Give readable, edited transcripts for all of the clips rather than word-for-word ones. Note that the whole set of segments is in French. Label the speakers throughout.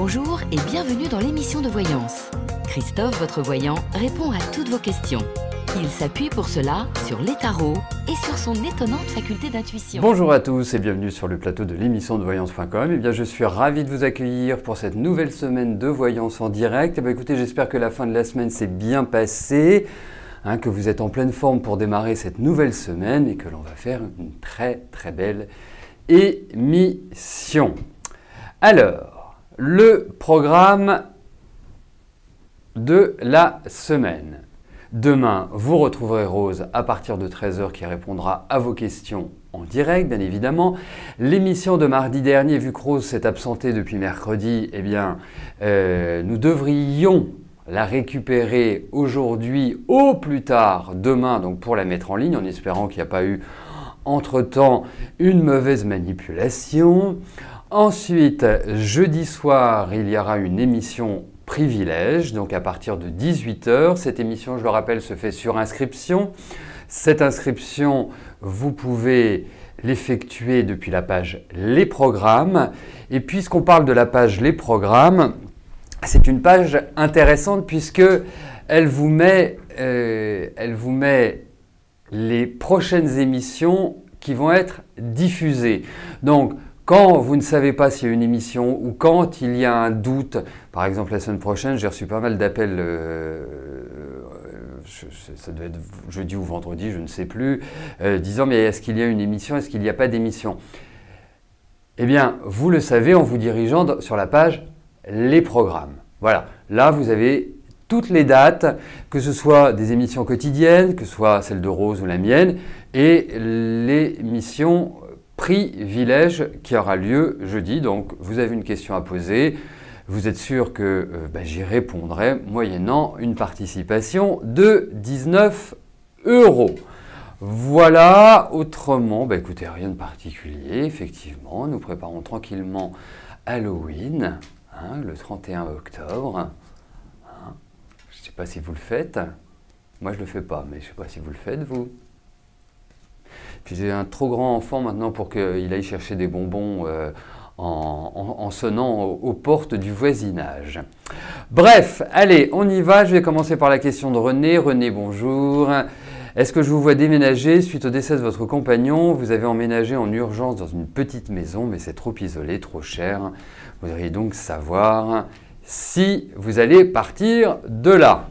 Speaker 1: Bonjour et bienvenue dans l'émission de voyance. Christophe, votre voyant, répond à toutes vos questions. Il s'appuie pour cela sur les tarots et sur son étonnante faculté d'intuition.
Speaker 2: Bonjour à tous et bienvenue sur le plateau de l'émission de voyance.com. Eh bien, je suis ravi de vous accueillir pour cette nouvelle semaine de voyance en direct. Eh bien, écoutez, j'espère que la fin de la semaine s'est bien passée, que vous êtes en pleine forme pour démarrer cette nouvelle semaine et que l'on va faire une très très belle émission. Alors, le programme de la semaine. Demain, vous retrouverez Rose à partir de 13 h qui répondra à vos questions en direct, bien évidemment. L'émission de mardi dernier, vu que Rose s'est absentée depuis mercredi, eh bien, nous devrions la récupérer aujourd'hui au plus tard demain, donc pour la mettre en ligne, en espérant qu'il n'y a pas eu entre-temps une mauvaise manipulation. Ensuite, jeudi soir, il y aura une émission privilège, donc à partir de 18 h. Cette émission, je le rappelle, se fait sur inscription. Cette inscription, vous pouvez l'effectuer depuis la page Les Programmes. Et puisqu'on parle de la page Les Programmes, c'est une page intéressante puisque elle vous met les prochaines émissions qui vont être diffusées. Donc, quand vous ne savez pas s'il y a une émission ou quand il y a un doute, par exemple la semaine prochaine, j'ai reçu pas mal d'appels, ça doit être jeudi ou vendredi, je ne sais plus, disant mais est-ce qu'il y a une émission, est-ce qu'il n'y a pas d'émission? Eh bien, vous le savez en vous dirigeant sur la page Les Programmes. Voilà, là vous avez toutes les dates, que ce soit des émissions quotidiennes, que ce soit celle de Rose ou la mienne, et l'émission privilège qui aura lieu jeudi. Donc vous avez une question à poser, vous êtes sûr que j'y répondrai moyennant une participation de 19 €. Voilà, autrement, écoutez, rien de particulier, effectivement, nous préparons tranquillement Halloween, le 31 octobre. Je ne sais pas si vous le faites, moi je ne le fais pas, mais je ne sais pas si vous le faites vous. Puis j'ai un trop grand enfant maintenant pour qu'il aille chercher des bonbons en sonnant aux portes du voisinage. Bref, allez, on y va. Je vais commencer par la question de René. René, bonjour. Est-ce que je vous vois déménager suite au décès de votre compagnon? Vous avez emménagé en urgence dans une petite maison, mais c'est trop isolé, trop cher. Vous voudriez donc savoir si vous allez partir de là.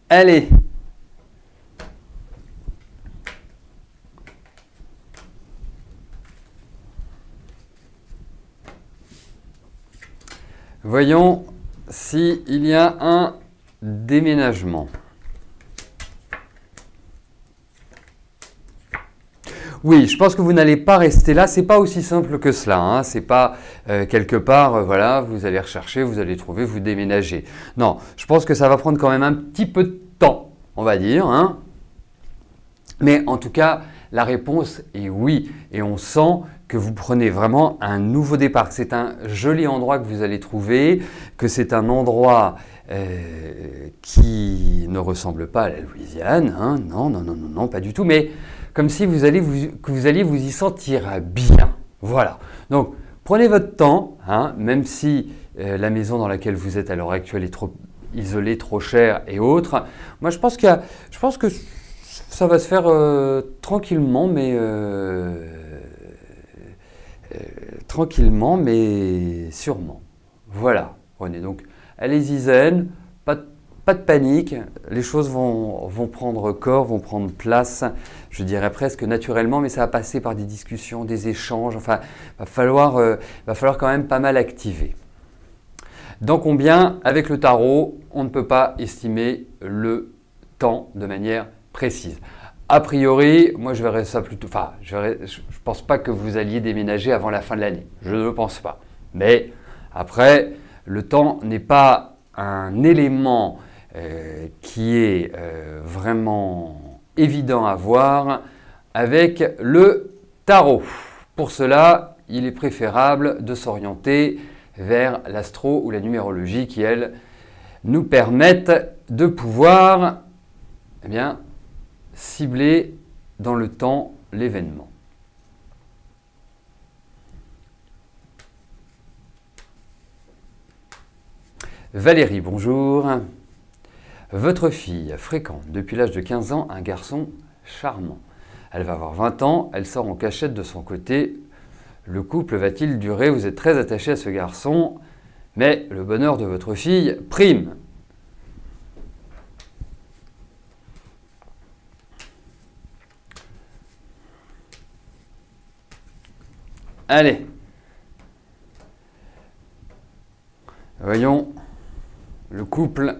Speaker 2: Allez. Voyons s'il y a un déménagement. Oui, je pense que vous n'allez pas rester là. C'est pas aussi simple que cela. C'est pas quelque part, voilà, vous allez rechercher, vous allez trouver, vous déménager. Non, je pense que ça va prendre quand même un petit peu de temps, on va dire. Mais en tout cas, la réponse est oui. Et on sent que vous prenez vraiment un nouveau départ. C'est un joli endroit que vous allez trouver, que c'est un endroit qui ne ressemble pas à la Louisiane. Non, non, non, non, non, pas du tout. Mais comme si vous alliez vous y sentir bien. Voilà. Donc, prenez votre temps, même si la maison dans laquelle vous êtes à l'heure actuelle est trop isolée, trop chère et autres. Moi, je pense que ça va se faire tranquillement, mais sûrement. Voilà, René. Donc, allez-y zen, pas de panique, les choses vont prendre corps, vont prendre place, je dirais presque naturellement, mais ça va passer par des discussions, des échanges, enfin, va falloir quand même pas mal activer. Dans combien, avec le tarot, on ne peut pas estimer le temps de manière précise. A priori, moi je verrais ça plutôt, je pense pas que vous alliez déménager avant la fin de l'année, je ne le pense pas. Mais après, le temps n'est pas un élément qui est vraiment évident à voir avec le tarot. Pour cela, il est préférable de s'orienter vers l'astro ou la numérologie qui, elles, nous permettent de pouvoir cibler dans le temps l'événement. Valérie, bonjour. Votre fille fréquente depuis l'âge de 15 ans un garçon charmant. Elle va avoir 20 ans, elle sort en cachette de son côté. Le couple va-t-il durer? Vous êtes très attaché à ce garçon, mais le bonheur de votre fille prime. Allez. Voyons le couple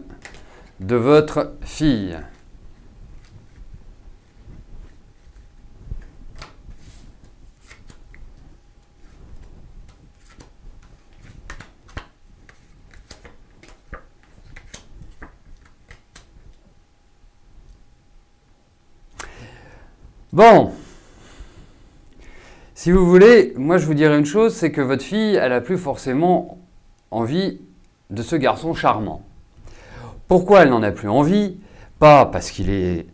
Speaker 2: de votre fille. Bon, si vous voulez, moi je vous dirais une chose, c'est que votre fille, elle n'a plus forcément envie de ce garçon charmant. Pourquoi elle n'en a plus envie? Pas parce qu'il est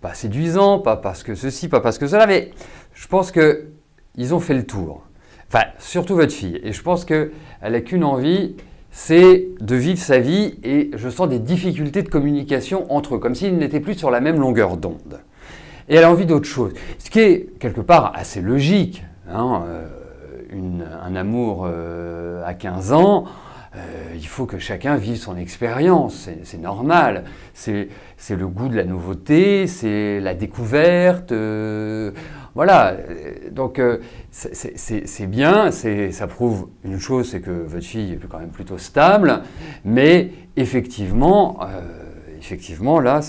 Speaker 2: pas séduisant, pas parce que ceci, pas parce que cela, mais je pense qu'ils ont fait le tour. Enfin, surtout votre fille. Et je pense qu'elle n'a qu'une envie, c'est de vivre sa vie, et je sens des difficultés de communication entre eux, comme s'ils n'étaient plus sur la même longueur d'onde. Et elle a envie d'autre chose, ce qui est quelque part assez logique. Hein, un amour à 15 ans, il faut que chacun vive son expérience, c'est normal. C'est le goût de la nouveauté, c'est la découverte. Voilà, donc c'est bien, ça prouve une chose, c'est que votre fille est quand même plutôt stable, mais effectivement, là,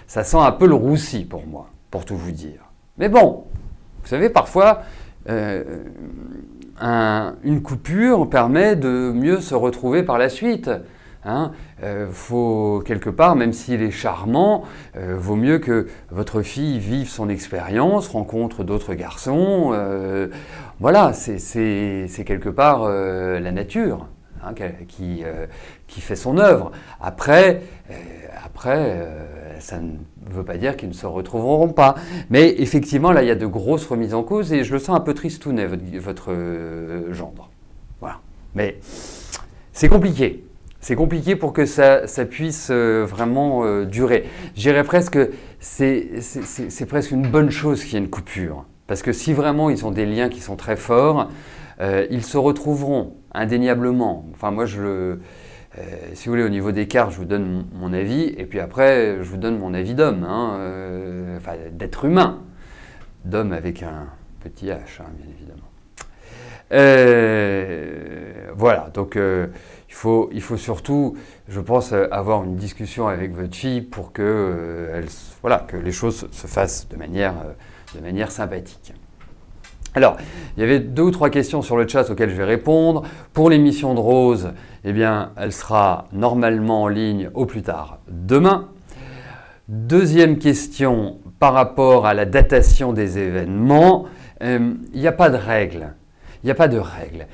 Speaker 2: ça sent un peu le roussi pour moi, pour tout vous dire. Mais bon, vous savez, parfois, une coupure permet de mieux se retrouver par la suite. Hein, faut quelque part, même s'il est charmant, vaut mieux que votre fille vive son expérience, rencontre d'autres garçons. Voilà, c'est quelque part la nature, hein, qui fait son œuvre. Après, ça ne veut pas dire qu'ils ne se retrouveront pas. Mais effectivement, là, il y a de grosses remises en cause et je le sens un peu tristounet, votre gendre. Voilà. Mais c'est compliqué. C'est compliqué pour que ça puisse vraiment durer. Je dirais presque que c'est presque une bonne chose qu'il y ait une coupure. Parce que si vraiment ils ont des liens qui sont très forts, ils se retrouveront indéniablement. Enfin, moi, si vous voulez, au niveau des cartes, je vous donne mon avis, et puis après, je vous donne mon avis d'homme, hein, enfin d'être humain. D'homme avec un petit H, hein, bien évidemment. Voilà, donc il faut surtout, je pense, avoir une discussion avec votre fille pour que les choses se fassent de manière sympathique. Alors, il y avait 2 ou 3 questions sur le chat auxquelles je vais répondre. Pour l'émission de Rose, eh bien, elle sera normalement en ligne au plus tard demain. Deuxième question, par rapport à la datation des événements, il n'y a pas de règle. Il n'y a pas de règle.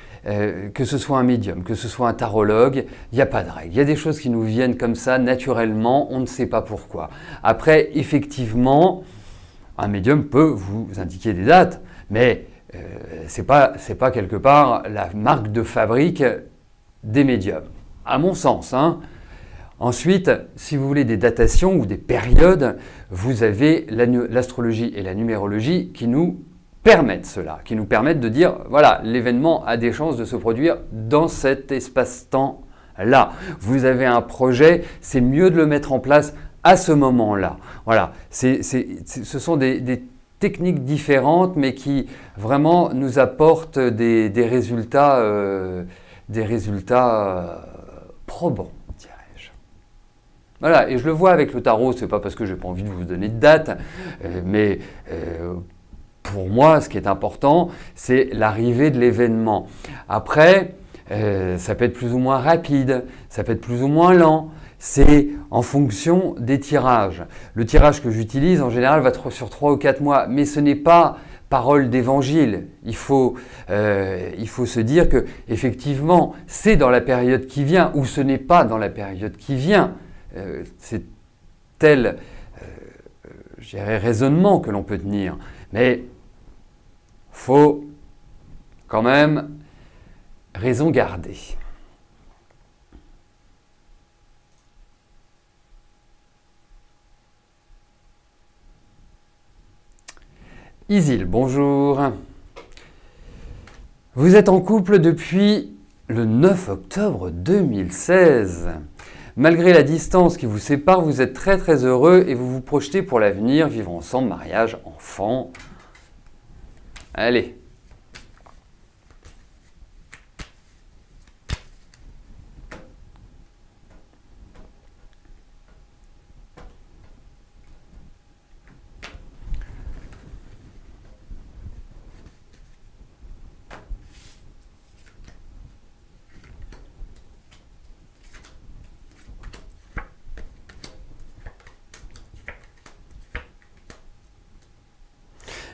Speaker 2: Que ce soit un médium, que ce soit un tarologue, il n'y a pas de règle. Il y a des choses qui nous viennent comme ça, naturellement, on ne sait pas pourquoi. Après, effectivement, un médium peut vous indiquer des dates, mais ce n'est pas quelque part la marque de fabrique des médiums, à mon sens. Hein. Ensuite, si vous voulez des datations ou des périodes, vous avez l'astrologie et la numérologie qui nous permettent cela, qui nous permettent de dire, voilà, l'événement a des chances de se produire dans cet espace-temps-là. Vous avez un projet, c'est mieux de le mettre en place à ce moment-là. Voilà, ce sont des techniques différentes, mais qui vraiment nous apportent des résultats probants, dirais-je. Voilà, et je le vois avec le tarot, c'est pas parce que j'ai pas envie de vous donner de date, mais pour moi, ce qui est important, c'est l'arrivée de l'événement. Après, ça peut être plus ou moins rapide, ça peut être plus ou moins lent. C'est en fonction des tirages. Le tirage que j'utilise, en général, va être sur 3 ou 4 mois, mais ce n'est pas parole d'évangile. Il faut se dire que, effectivement, c'est dans la période qui vient, ou ce n'est pas dans la période qui vient. C'est tel je dirais, raisonnement que l'on peut tenir. Mais faut quand même raison garder. Isil, bonjour. Vous êtes en couple depuis le 9 octobre 2016. Malgré la distance qui vous sépare, vous êtes très très heureux et vous vous projetez pour l'avenir, vivre ensemble, mariage, enfant. Allez.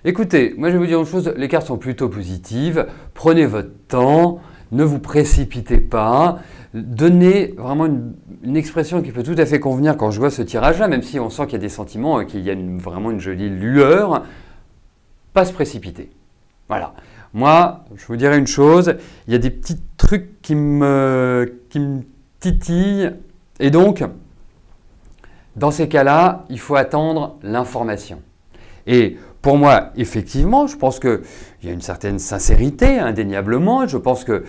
Speaker 2: Écoutez, moi je vais vous dire une chose, les cartes sont plutôt positives, prenez votre temps, ne vous précipitez pas, donnez vraiment une expression qui peut tout à fait convenir quand je vois ce tirage-là, même si on sent qu'il y a des sentiments, qu'il y a vraiment une jolie lueur, pas se précipiter. Voilà. Moi, je vous dirais une chose, il y a des petits trucs qui me titillent, et donc, dans ces cas-là, il faut attendre l'information. Et pour moi, effectivement, je pense qu'il y a une certaine sincérité, indéniablement. Je pense que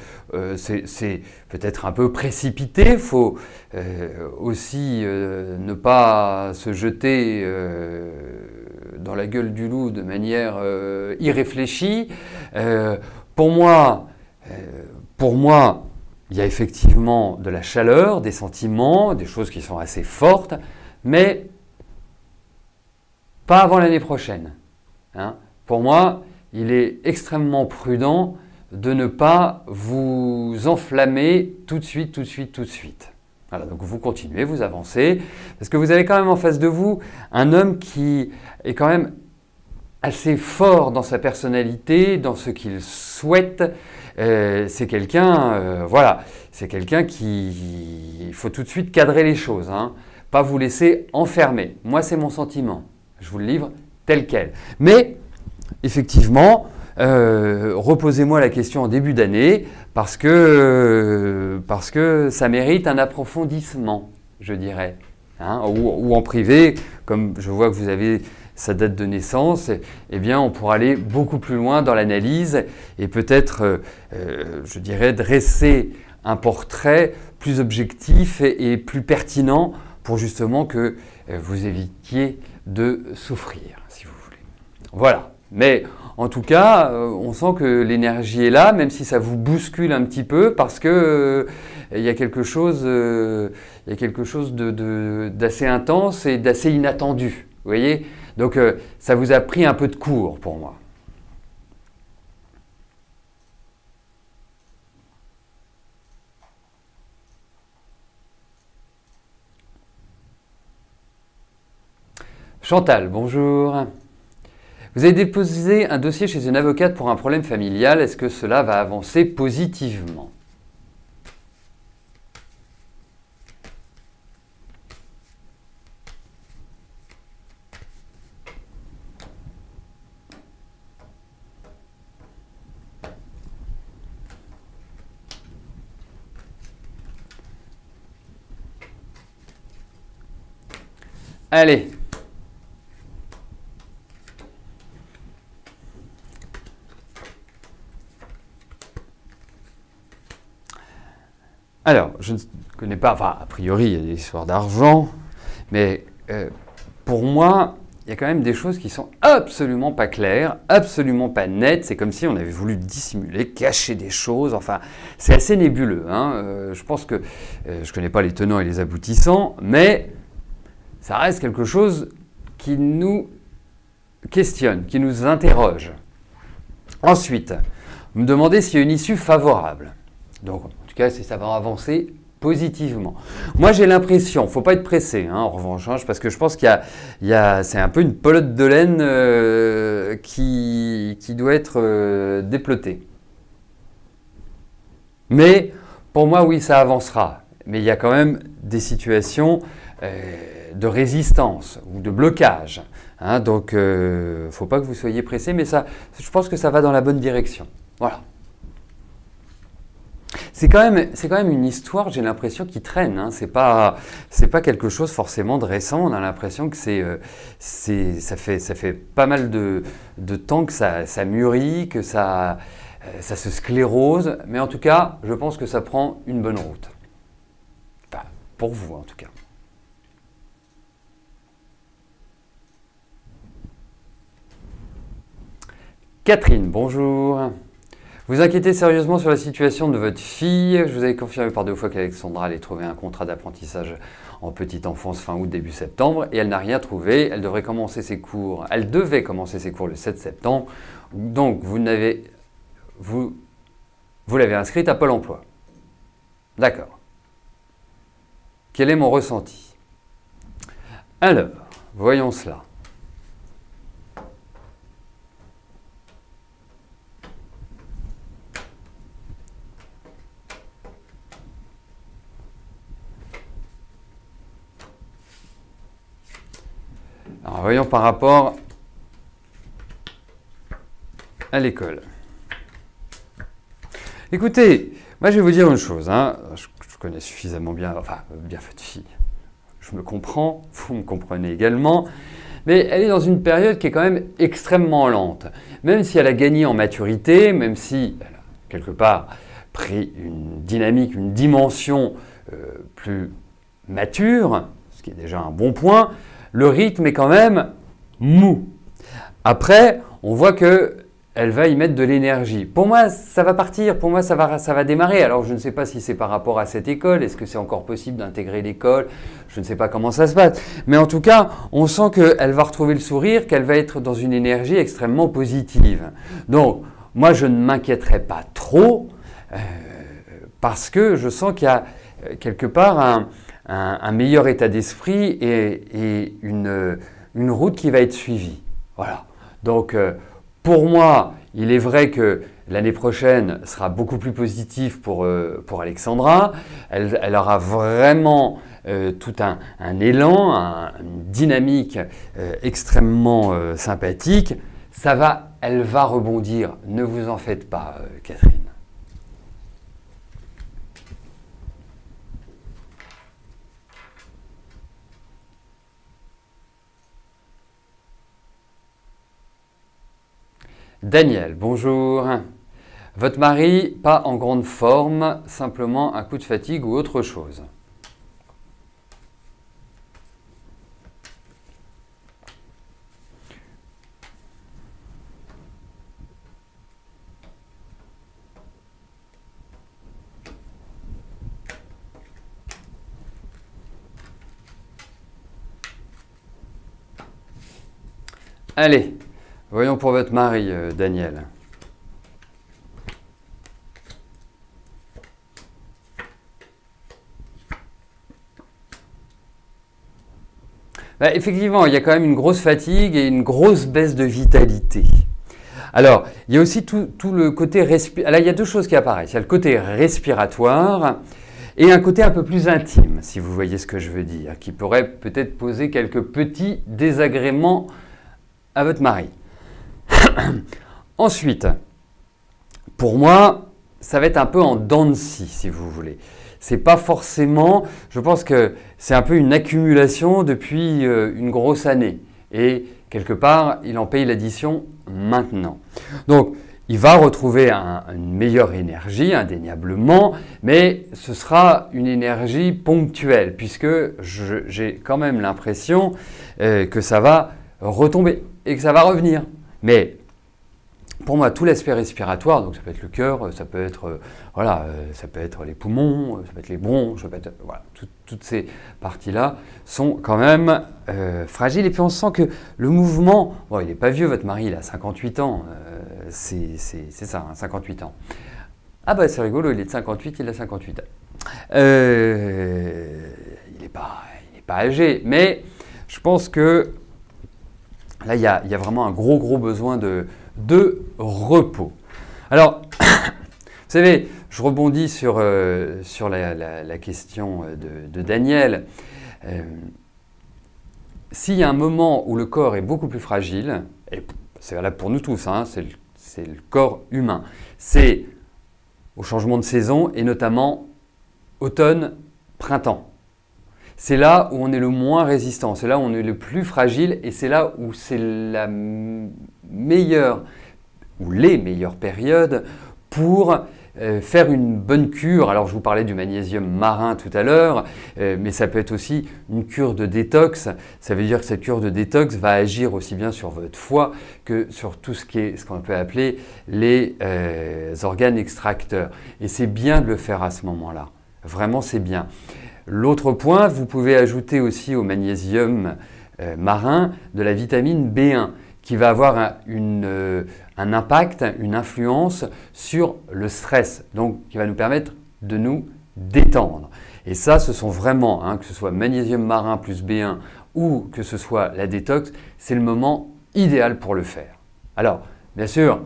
Speaker 2: c'est peut-être un peu précipité. Il faut aussi ne pas se jeter dans la gueule du loup de manière irréfléchie. Pour moi, il y a effectivement de la chaleur, des sentiments, des choses qui sont assez fortes, mais pas avant l'année prochaine. Hein. Pour moi, il est extrêmement prudent de ne pas vous enflammer tout de suite. Voilà, donc vous continuez, vous avancez, parce que vous avez quand même en face de vous un homme qui est quand même assez fort dans sa personnalité, dans ce qu'il souhaite. C'est quelqu'un, voilà, c'est quelqu'un qui, il faut tout de suite cadrer les choses, hein, pas vous laisser enfermer. Moi, c'est mon sentiment. Je vous le livre tel quel. Mais, effectivement, reposez-moi la question en début d'année parce que ça mérite un approfondissement, je dirais. Hein, ou en privé, comme je vois que vous avez sa date de naissance, eh bien, on pourra aller beaucoup plus loin dans l'analyse et peut-être, je dirais, dresser un portrait plus objectif et plus pertinent pour justement que vous évitiez de souffrir, si vous voulez. Voilà. Mais en tout cas, on sent que l'énergie est là, même si ça vous bouscule un petit peu, parce que il y a quelque chose d'assez intense et d'assez inattendu. Vous voyez ? Donc, ça vous a pris un peu de court pour moi. Chantal, bonjour. Vous avez déposé un dossier chez une avocate pour un problème familial. Est-ce que cela va avancer positivement ? Allez. Alors, je ne connais pas, enfin, a priori, il y a des histoires d'argent, mais pour moi, il y a quand même des choses qui sont absolument pas claires, absolument pas nettes. C'est comme si on avait voulu dissimuler, cacher des choses. Enfin, c'est assez nébuleux. Hein. Je pense que je ne connais pas les tenants et les aboutissants, mais ça reste quelque chose qui nous questionne, qui nous interroge. Ensuite, vous me demandez s'il y a une issue favorable. Donc, en tout cas, ça va avancer positivement. Moi, j'ai l'impression, il ne faut pas être pressé, hein, en revanche, hein, parce que je pense qu'il y a c'est un peu une pelote de laine qui doit être dépelotée. Mais pour moi, oui, ça avancera. Mais il y a quand même des situations de résistance ou de blocage. Hein, donc, il ne faut pas que vous soyez pressé, mais ça, je pense que ça va dans la bonne direction. Voilà. C'est quand même une histoire, j'ai l'impression, qui traîne. Hein. C'est pas quelque chose forcément de récent. On a l'impression que ça fait pas mal de temps que ça mûrit, que ça se sclérose. Mais en tout cas, je pense que ça prend une bonne route. Enfin, pour vous, en tout cas. Catherine, bonjour. Vous inquiétez sérieusement sur la situation de votre fille. Je vous avais confirmé par 2 fois qu'Alexandra allait trouver un contrat d'apprentissage en petite enfance fin août, début septembre, et elle n'a rien trouvé. Elle devait commencer ses cours le 7 septembre. Donc, vous l'avez inscrite à Pôle emploi. D'accord. Quel est mon ressenti? Alors, voyons cela. Alors, voyons par rapport à l'école. Écoutez, moi je vais vous dire une chose. Hein. Je connais suffisamment bien votre fille. Je me comprends, vous me comprenez également. Mais elle est dans une période qui est quand même extrêmement lente. Même si elle a gagné en maturité, même si elle a quelque part pris une dynamique, une dimension plus mature, ce qui est déjà un bon point, le rythme est quand même mou. Après, on voit qu'elle va y mettre de l'énergie. Pour moi, ça va partir, pour moi, ça va démarrer. Alors, je ne sais pas si c'est par rapport à cette école, est-ce que c'est encore possible d'intégrer l'école? Je ne sais pas comment ça se passe. Mais en tout cas, on sent qu'elle va retrouver le sourire, qu'elle va être dans une énergie extrêmement positive. Donc, moi, je ne m'inquiéterai pas trop parce que je sens qu'il y a quelque part un meilleur état d'esprit et une route qui va être suivie. Voilà. Donc, pour moi, il est vrai que l'année prochaine sera beaucoup plus positive pour Alexandra. Elle aura vraiment tout un élan, une dynamique extrêmement sympathique. Elle va rebondir. Ne vous en faites pas, Catherine. Daniel, bonjour. Votre mari, pas en grande forme, simplement un coup de fatigue ou autre chose? Allez. Voyons pour votre mari, Daniel. Effectivement, il y a quand même une grosse fatigue et une grosse baisse de vitalité. Alors, il y a aussi tout le côté respiratoire. Alors, il y a 2 choses qui apparaissent. Il y a le côté respiratoire et un côté un peu plus intime, si vous voyez ce que je veux dire, qui pourrait peut-être poser quelques petits désagréments à votre mari. Ensuite, pour moi, ça va être un peu en dents de scie, si vous voulez. C'est pas forcément, je pense que c'est un peu une accumulation depuis une grosse année. Et quelque part, il en paye l'addition maintenant. Donc, il va retrouver une meilleure énergie, indéniablement, mais ce sera une énergie ponctuelle, puisque j'ai quand même l'impression que ça va retomber et que ça va revenir. Mais pour moi, tout l'aspect respiratoire, donc ça peut être le cœur, ça peut être, ça peut être les poumons, ça peut être les bronches, ça peut être, voilà, toutes ces parties-là sont quand même fragiles. Et puis on sent que le mouvement, bon, il n'est pas vieux, votre mari, il a 58 ans, c'est ça, hein, 58 ans. Ah bah c'est rigolo, il est de 58, il a 58 ans. Il n'est pas âgé, mais je pense que là, il y a vraiment un gros besoin de repos. Alors, vous savez, je rebondis sur la question de Daniel. S'il y a un moment où le corps est beaucoup plus fragile, et c'est valable pour nous tous, hein, c'est le corps humain, c'est au changement de saison et notamment automne, printemps. C'est là où on est le moins résistant, c'est là où on est le plus fragile et c'est là où c'est la meilleure ou les meilleures périodes pour faire une bonne cure. Alors je vous parlais du magnésium marin tout à l'heure, mais ça peut être aussi une cure de détox. Ça veut dire que cette cure de détox va agir aussi bien sur votre foie que sur tout ce qu'on peut appeler les organes extracteurs. Et c'est bien de le faire à ce moment-là. Vraiment, c'est bien. L'autre point, vous pouvez ajouter aussi au magnésium marin de la vitamine B1 qui va avoir un impact, une influence sur le stress, donc qui va nous permettre de nous détendre. Et ça, ce sont vraiment, hein, que ce soit magnésium marin plus B1 ou que ce soit la détox, c'est le moment idéal pour le faire. Alors, bien sûr,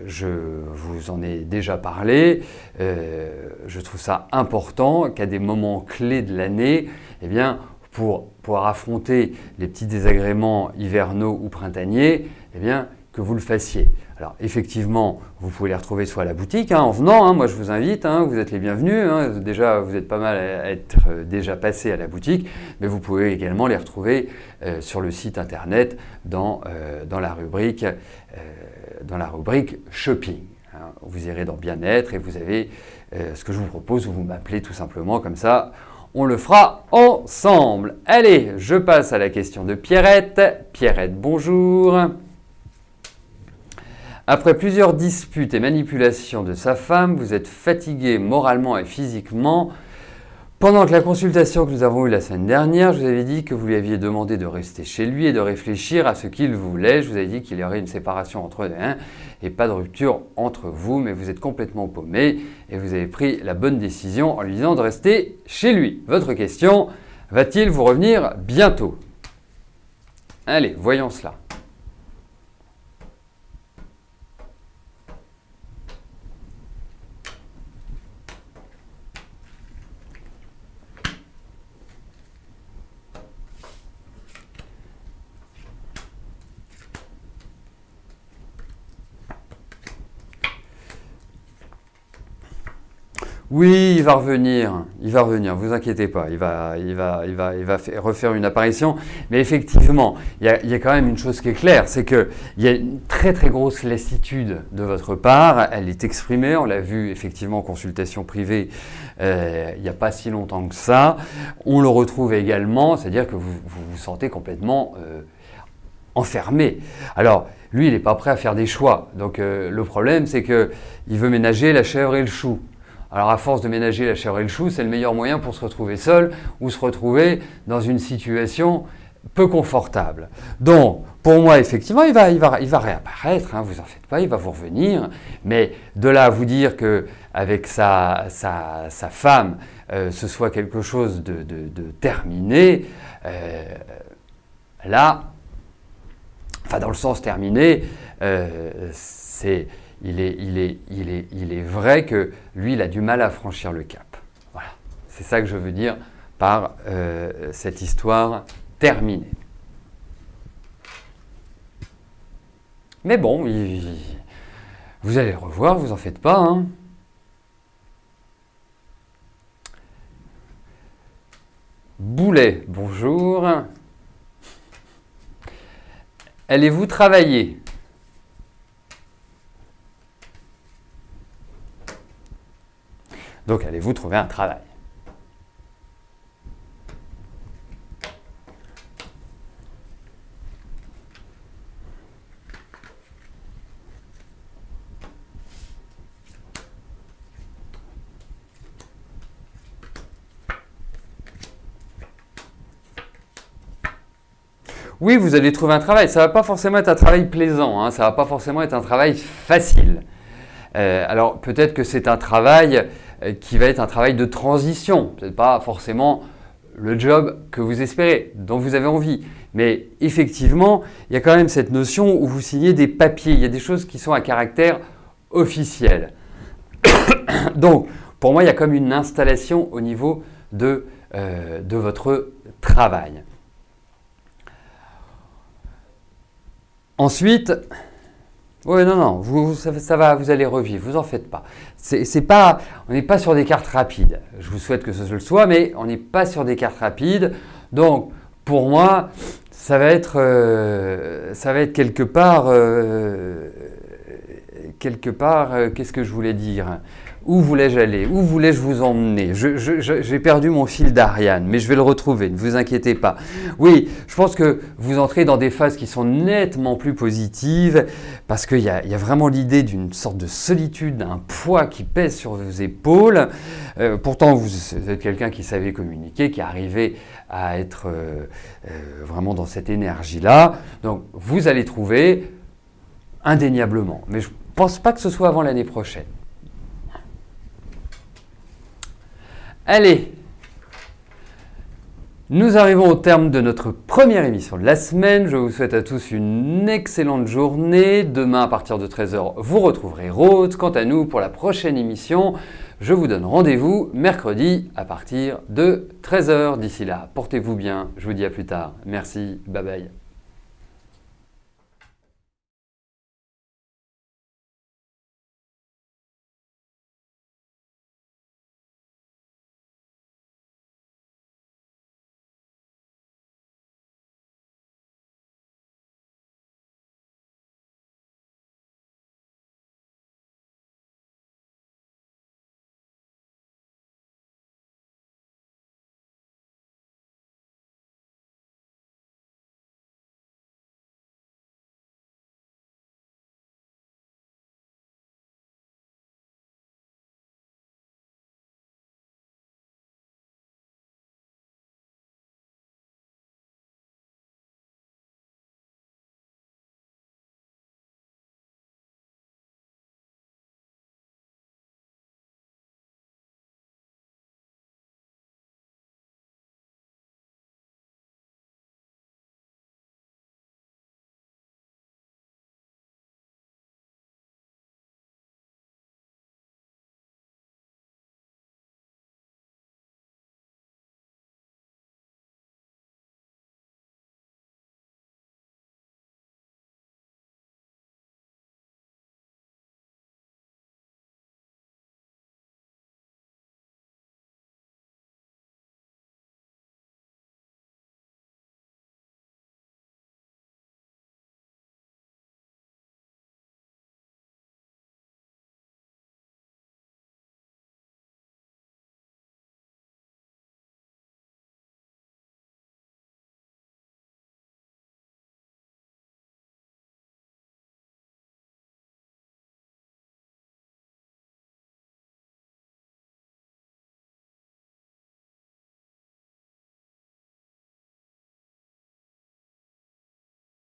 Speaker 2: je vous en ai déjà parlé, je trouve ça important qu'à des moments clés de l'année, eh bien, pour pouvoir affronter les petits désagréments hivernaux ou printaniers, eh bien, que vous le fassiez. Alors effectivement, vous pouvez les retrouver soit à la boutique, hein, en venant, hein, moi je vous invite, hein, vous êtes les bienvenus, hein, déjà vous êtes pas mal à être déjà passé à la boutique, mais vous pouvez également les retrouver sur le site internet dans la rubrique shopping. Hein. Vous irez dans bien-être et vous avez ce que je vous propose, vous m'appelez tout simplement comme ça. On le fera ensemble. Allez, je passe à la question de Pierrette. Pierrette, bonjour. Après plusieurs disputes et manipulations de sa femme, vous êtes fatigué moralement et physiquement. Pendant que la consultation que nous avons eue la semaine dernière, je vous avais dit que vous lui aviez demandé de rester chez lui et de réfléchir à ce qu'il voulait. Je vous avais dit qu'il y aurait une séparation entre eux et pas de rupture entre vous, mais vous êtes complètement paumé et vous avez pris la bonne décision en lui disant de rester chez lui. Votre question, va-t-il vous revenir bientôt? Allez, voyons cela. Oui, il va revenir, vous inquiétez pas, il va refaire une apparition. Mais effectivement, il y a quand même une chose qui est claire, c'est qu'il y a une très très grosse lassitude de votre part, elle est exprimée, on l'a vu effectivement en consultation privée il n'y a pas si longtemps que ça. On le retrouve également, c'est-à-dire que vous vous sentez complètement enfermé. Alors, lui, il n'est pas prêt à faire des choix, donc le problème c'est qu'il veut ménager la chèvre et le chou. Alors à force de ménager la chèvre et le chou, c'est le meilleur moyen pour se retrouver seul ou se retrouver dans une situation peu confortable. Donc, pour moi, effectivement, il va réapparaître, hein, vous en faites pas, il va vous revenir. Mais de là à vous dire qu'avec sa femme, ce soit quelque chose de terminé, là, enfin dans le sens terminé, il est vrai que lui, il a du mal à franchir le cap. Voilà, c'est ça que je veux dire par cette histoire terminée. Mais bon, vous allez le revoir, vous en faites pas. Hein. Boulet, bonjour. Allez-vous travailler ? Donc, allez-vous trouver un travail? Oui, vous allez trouver un travail. Ça ne va pas forcément être un travail plaisant, hein. Ça ne va pas forcément être un travail facile. Alors, peut-être que c'est un travail qui va être un travail de transition. Peut-être pas forcément le job que vous espérez, dont vous avez envie. Mais effectivement, il y a quand même cette notion où vous signez des papiers. Il y a des choses qui sont à caractère officiel. Donc, pour moi, il y a comme une installation au niveau de de votre travail. Ensuite, oui, non, ça va, vous allez revivre, vous en faites pas. On n'est pas sur des cartes rapides. Je vous souhaite que ce soit, mais on n'est pas sur des cartes rapides. Donc, pour moi, ça va être quelque part, qu'est-ce que je voulais dire? Où voulais-je aller? Où voulais-je vous emmener? J'ai perdu mon fil d'Ariane, mais je vais le retrouver, ne vous inquiétez pas. Oui, je pense que vous entrez dans des phases qui sont nettement plus positives parce qu'il y a vraiment l'idée d'une sorte de solitude, d'un poids qui pèse sur vos épaules. Pourtant, vous êtes quelqu'un qui savait communiquer, qui arrivait à être vraiment dans cette énergie-là. Donc, vous allez trouver indéniablement. Mais je ne pense pas que ce soit avant l'année prochaine. Allez, nous arrivons au terme de notre première émission de la semaine. Je vous souhaite à tous une excellente journée. Demain, à partir de 13 h, vous retrouverez Rose. Quant à nous, pour la prochaine émission, je vous donne rendez-vous mercredi à partir de 13 h. D'ici là, portez-vous bien. Je vous dis à plus tard. Merci. Bye bye.